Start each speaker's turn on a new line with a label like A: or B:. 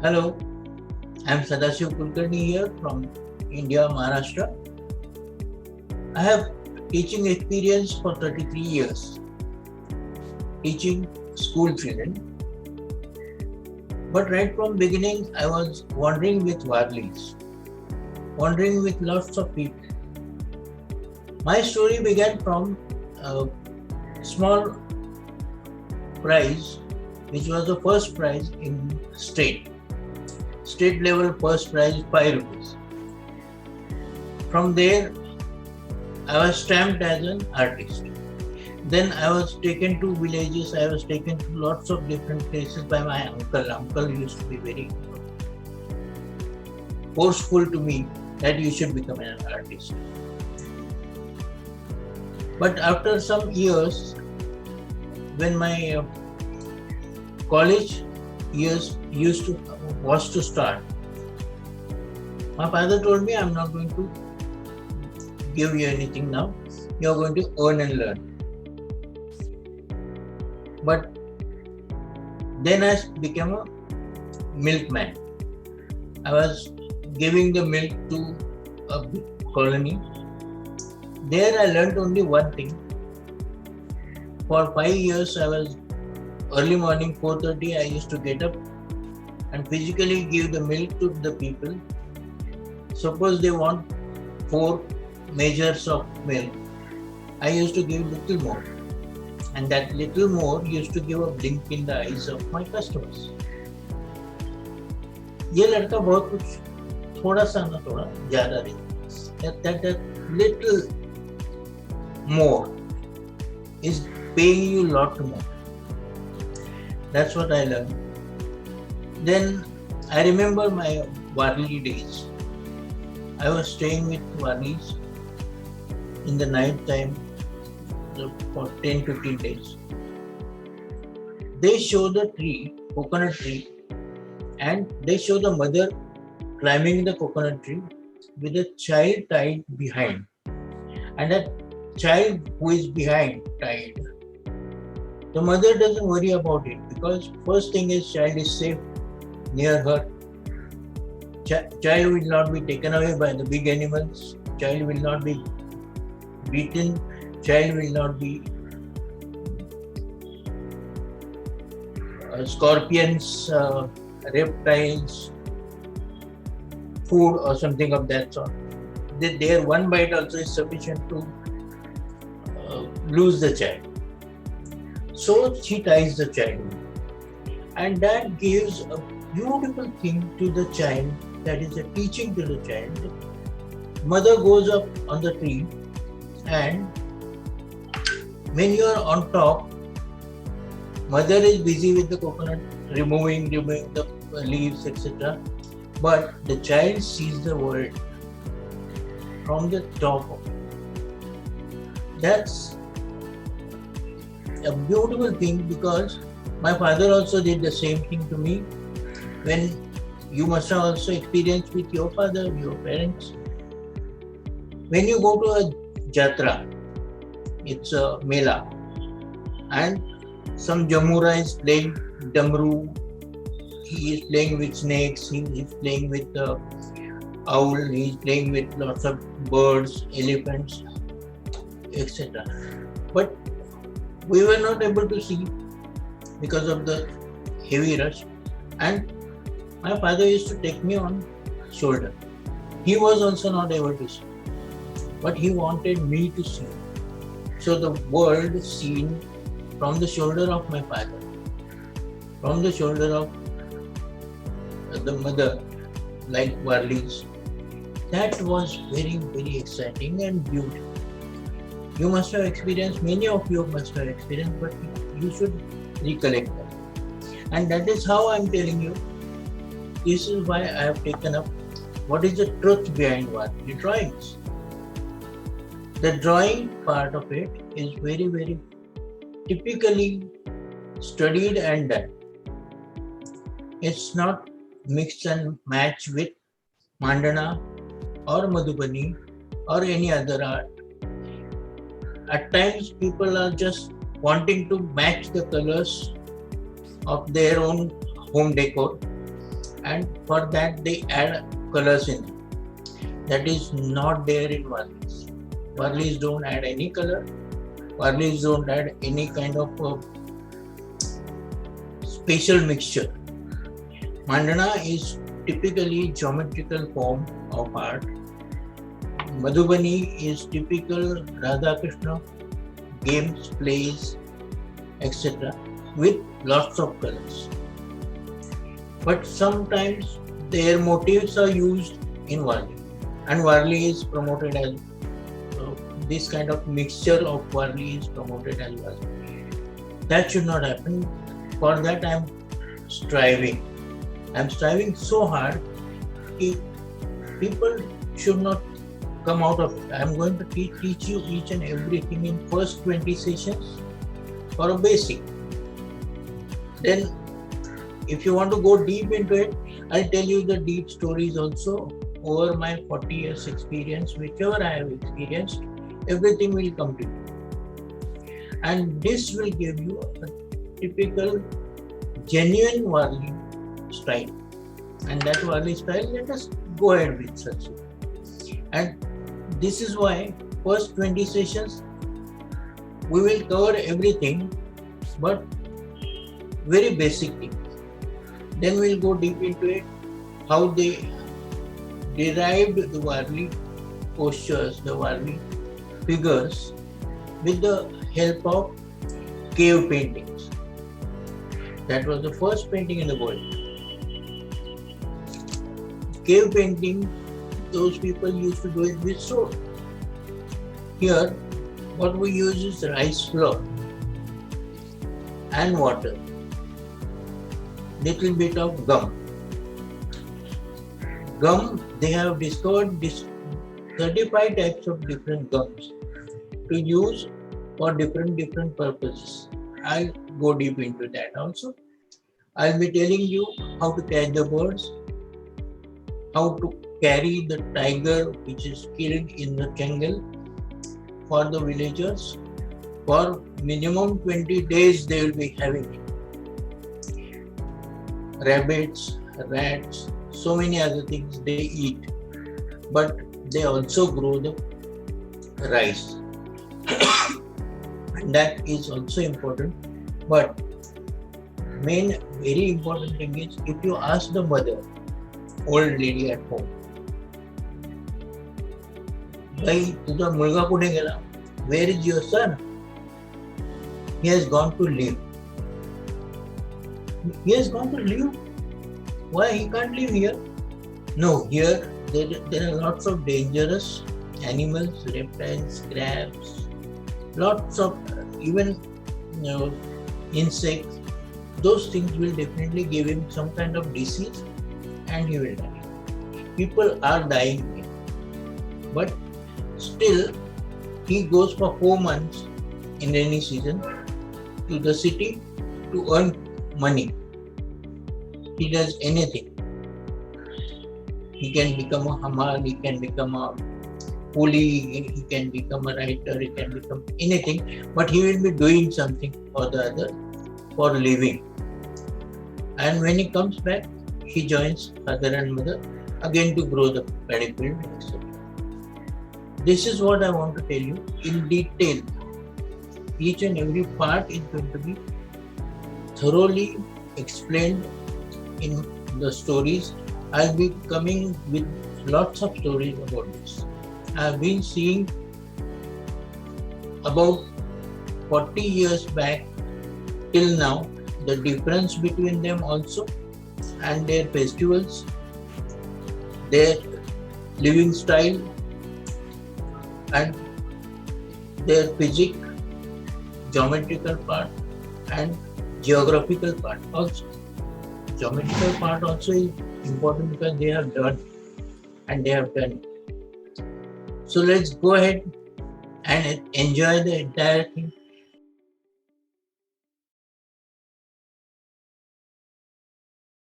A: Hello, I'm Sadashiv Kulkarni here from India, Maharashtra. I have teaching experience for 33 years, teaching school children. But right from beginning, I was wandering with Warlis, wandering with lots of people. My story began from a small prize, which was the first prize in state level first prize 5 rupees. From there, I was stamped as an artist. Then I was taken to villages, I was taken to lots of different places by my uncle. Uncle used to be very forceful to me that you should become an artist. But after some years, when my college years was to start, my father told me, I'm not going to give you anything now. You're going to earn and learn. But then I became a milkman. I was giving the milk to a big colony. There I learned only one thing. For 5 years I was early morning 4:30 I used to get up and physically give the milk to the people. Suppose they want 4 measures of milk, I used to give little more, and that little more used to give a blink in the eyes of my customers. ये लड़का बहुत कुछ थोड़ा सा ना थोड़ा ज़्यादा नहीं, that little more is paying you lot more. That's what I learned. Then I remember my Warli days. I was staying with Warlis in the night time for 10-15 days. They show the tree, coconut tree, and they show the mother climbing the coconut tree with a child tied behind. And that child who is behind tied, the mother doesn't worry about it because first thing is child is safe near her. Child will not be taken away by the big animals. Child will not be beaten. Child will not be scorpions, reptiles, food or something of that sort. Their one bite also is sufficient to lose the child. So she ties the child, and that gives a beautiful thing to the child, that is a teaching to the child. Mother goes up on the tree, and when you are on top, mother is busy with the coconut, removing the leaves, etc. But the child sees the world from the top of it. That's a beautiful thing, because my father also did the same thing to me. When you must have also experienced with your father, your parents. When you go to a jatra, it's a mela, and some jamura is playing damru, he is playing with snakes, he is playing with owl, he is playing with lots of birds, elephants, etc. But we were not able to see because of the heavy rush, and my father used to take me on shoulder. He was also not able to see, but he wanted me to see. So the world seen from the shoulder of my father, from the shoulder of the mother, like Warlis, that was very, very exciting and beautiful. You must have experienced, many of you must have experienced, but you should recollect that. And that is how I am telling you, this is why I have taken up what is the truth behind what the drawings. The drawing part of it is very, very typically studied and done. It's not mix and match with Mandana or Madhubani or any other art. At times people are just wanting to match the colors of their own home decor, and for that they add colors in it. That is not there in Warlis. Warlis don't add any color. Warlis don't add any kind of spatial mixture. Mandana is typically geometrical form of art. Madhubani is typical Radha Krishna games, plays, etc. with lots of colors. But sometimes their motifs are used in Warli, and Warli is promoted as this kind of mixture of Warli is promoted as well. That should not happen. For that I am striving. I am striving so hard that people should not come out of it. I am going to teach you each and everything in first 20 sessions for a basic. Then if you want to go deep into it, I'll tell you the deep stories also over my 40 years experience. Whichever I have experienced, everything will come to you. And this will give you a typical, genuine Warli style. And that Warli style, let us go ahead with such. And this is why first 20 sessions, we will cover everything, but very basic things. Then we'll go deep into it, how they derived the Warli postures, the Warli figures with the help of cave paintings. That was the first painting in the world. Cave painting, those people used to do it with sword. Here, what we use is rice flour and water, little bit of gum. Gum, they have discovered this 35 types of different gums to use for different purposes. I'll go deep into that also. I'll be telling you how to catch the birds, how to carry the tiger which is killed in the jungle for the villagers. For minimum 20 days they will be having it. Rabbits, rats, so many other things they eat, but they also grow the rice. And that is also important. But main very important thing is, if you ask the mother, old lady at home, "Bhai, तुझा मुलगा कुठे गेला? Where is your son?" He has gone to live. He has gone to live? Why he can't live here? No, here there are lots of dangerous animals, reptiles, crabs, lots of even insects. Those things will definitely give him some kind of disease and he will die. People are dying here. But still, he goes for 4 months in rainy season to the city to earn money. He does anything. He can become a hamar, he can become a pulley, he can become a writer, he can become anything, but he will be doing something or the other for living. And when he comes back, he joins father and mother again to grow the paddy field, etc. This is what I want to tell you in detail. Each and every part is going to be thoroughly explained in the stories. I'll be coming with lots of stories about this. I've been seeing about 40 years back till now the difference between them also, and their festivals, their living style, and their physics, geometrical part and geographical part also. Geometrical part also is important because they have done and they have done it. So let's go ahead and enjoy the entire thing.